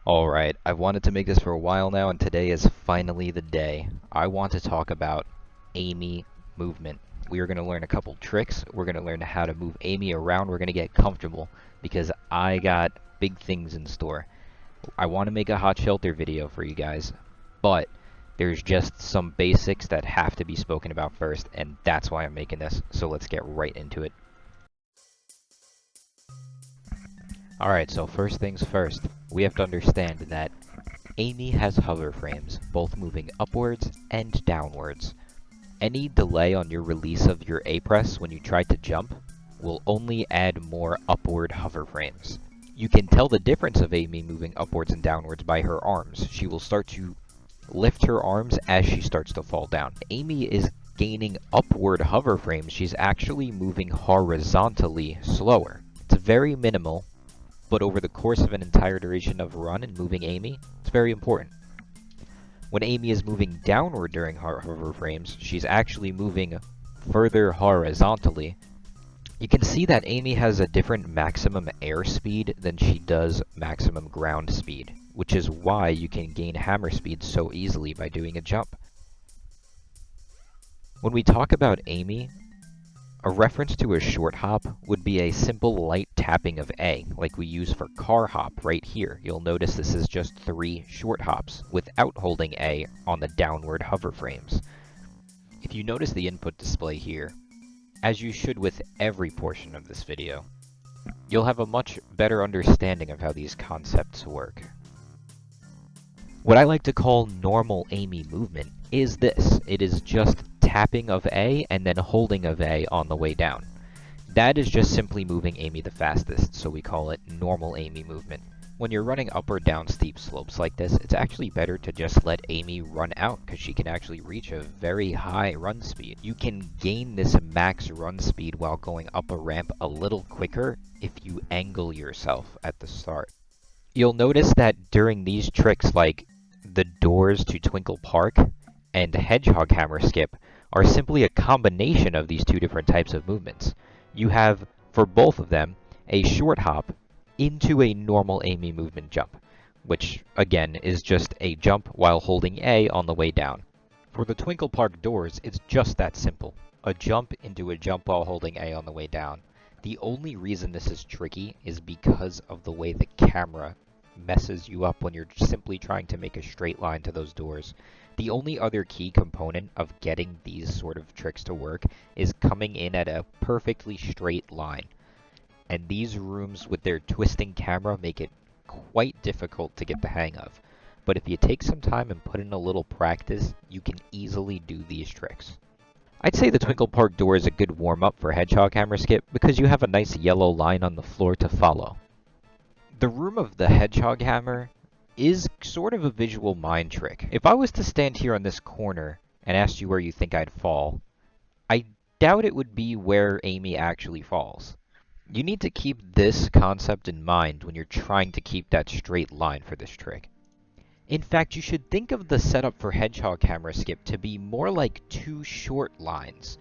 Alright, I've wanted to make this for a while now, and today is finally the day. I want to talk about Amy movement. We are going to learn a couple tricks. We're going to learn how to move Amy around. We're going to get comfortable because I got big things in store. I want to make a hot shelter video for you guys, but there's just some basics that have to be spoken about first, and that's why I'm making this. So let's get right into it. Alright, so first things first, we have to understand that Amy has hover frames, both moving upwards and downwards. Any delay on your release of your A-press when you try to jump will only add more upward hover frames. You can tell the difference of Amy moving upwards and downwards by her arms. She will start to lift her arms as she starts to fall down. Amy is gaining upward hover frames. She's actually moving horizontally slower. It's very minimal, but over the course of an entire duration of a run and moving Amy, it's very important. When Amy is moving downward during her hover frames, she's actually moving further horizontally. You can see that Amy has a different maximum air speed than she does maximum ground speed, which is why you can gain hammer speed so easily by doing a jump. When we talk about Amy, a reference to a short hop would be a simple light tapping of A, like we use for car hop right here. You'll notice this is just 3 short hops without holding A on the downward hover frames. If you notice the input display here, as you should with every portion of this video, you'll have a much better understanding of how these concepts work. What I like to call normal Amy movement is this. It is just tapping of A and then holding of A on the way down. That is just simply moving Amy the fastest, so we call it normal Amy movement. When you're running up or down steep slopes like this, it's actually better to just let Amy run out because she can actually reach a very high run speed. You can gain this max run speed while going up a ramp a little quicker if you angle yourself at the start. You'll notice that during these tricks like the doors to Twinkle Park and Hedgehog Hammer Skip are simply a combination of these two different types of movements. You have, for both of them, a short hop into a normal Amy movement jump, which, again, is just a jump while holding A on the way down. For the Twinkle Park doors, it's just that simple. A jump into a jump while holding A on the way down. The only reason this is tricky is because of the way the camera messes you up when you're simply trying to make a straight line to those doors. The only other key component of getting these sort of tricks to work is coming in at a perfectly straight line. And these rooms with their twisting camera make it quite difficult to get the hang of. But if you take some time and put in a little practice, you can easily do these tricks. I'd say the Twinkle Park door is a good warm-up for Hedgehog Hammer Skip because you have a nice yellow line on the floor to follow. The room of the Hedgehog Hammer is sort of a visual mind trick. If I was to stand here on this corner and ask you where you think I'd fall, I doubt it would be where Amy actually falls. You need to keep this concept in mind when you're trying to keep that straight line for this trick. In fact, you should think of the setup for Hedgehog Hammer Skip to be more like 2 short lines.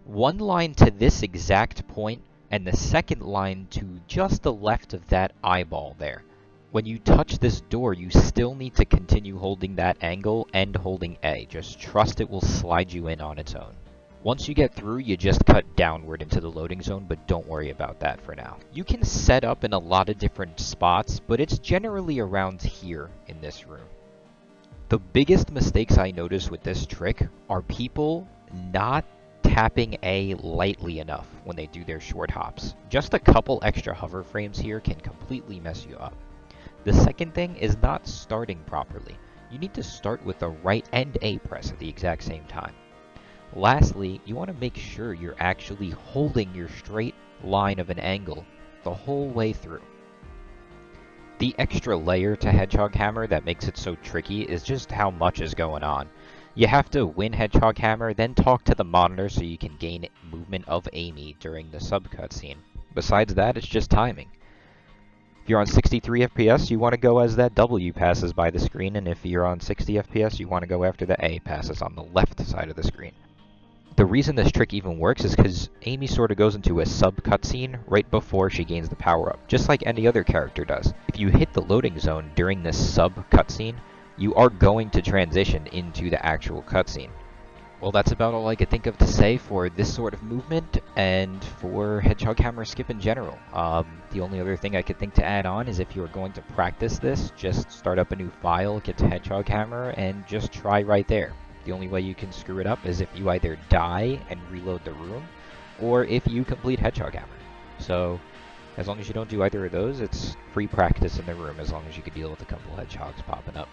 One line to this exact point, and the second line to just the left of that eyeball there. When you touch this door, you still need to continue holding that angle and holding A. Just trust it will slide you in on its own. Once you get through, you just cut downward into the loading zone, but don't worry about that for now. You can set up in a lot of different spots, but it's generally around here in this room. The biggest mistakes I notice with this trick are people not tapping A lightly enough when they do their short hops. Just a couple extra hover frames here can completely mess you up. The second thing is not starting properly. You need to start with the right and A press at the exact same time. Lastly, you want to make sure you're actually holding your straight line of an angle the whole way through. The extra layer to Hedgehog Hammer that makes it so tricky is just how much is going on. You have to win Hedgehog Hammer, then talk to the monitor so you can gain movement of Amy during the sub cutscene. Besides that, it's just timing. If you're on 63 FPS, you want to go as that W passes by the screen, and if you're on 60 FPS, you want to go after the A passes on the left side of the screen. The reason this trick even works is because Amy sort of goes into a sub-cutscene right before she gains the power-up, just like any other character does. If you hit the loading zone during this sub-cutscene, you are going to transition into the actual cutscene. Well, that's about all I could think of to say for this sort of movement, and for Hedgehog Hammer Skip in general. The only other thing I could think to add on is if you're going to practice this, just start up a new file, get to Hedgehog Hammer, and just try right there. The only way you can screw it up is if you either die and reload the room, or if you complete Hedgehog Hammer. So, as long as you don't do either of those, it's free practice in the room, as long as you can deal with a couple hedgehogs popping up.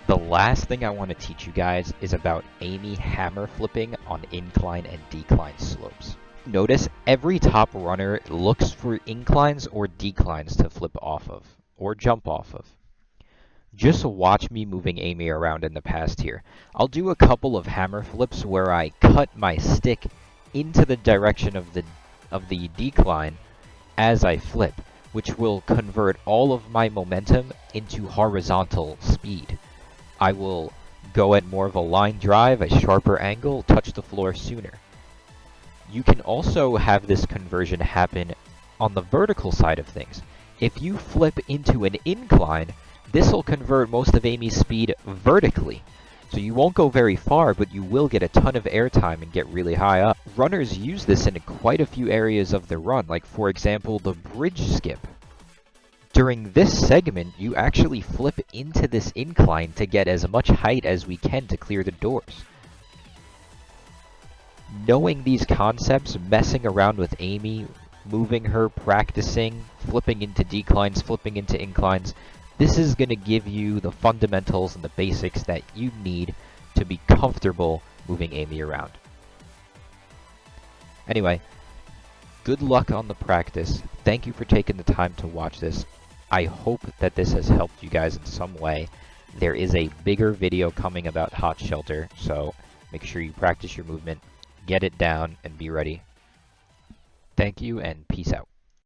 The last thing I want to teach you guys is about Amy hammer flipping on incline and decline slopes. Notice every top runner looks for inclines or declines to flip off of, or jump off of. Just watch me moving Amy around in the past here. I'll do a couple of hammer flips where I cut my stick into the direction of the decline as I flip, which will convert all of my momentum into horizontal speed. I will go at more of a line drive, a sharper angle, touch the floor sooner. You can also have this conversion happen on the vertical side of things. If you flip into an incline, this will convert most of Amy's speed vertically. So you won't go very far, but you will get a ton of airtime and get really high up. Runners use this in quite a few areas of the run, like for example the bridge skip. During this segment, you actually flip into this incline to get as much height as we can to clear the doors. Knowing these concepts, messing around with Amy, moving her, practicing, flipping into declines, flipping into inclines, this is going to give you the fundamentals and the basics that you need to be comfortable moving Amy around. Anyway, good luck on the practice. Thank you for taking the time to watch this. I hope that this has helped you guys in some way. There is a bigger video coming about Hot Shelter, so make sure you practice your movement, get it down, and be ready. Thank you, and peace out.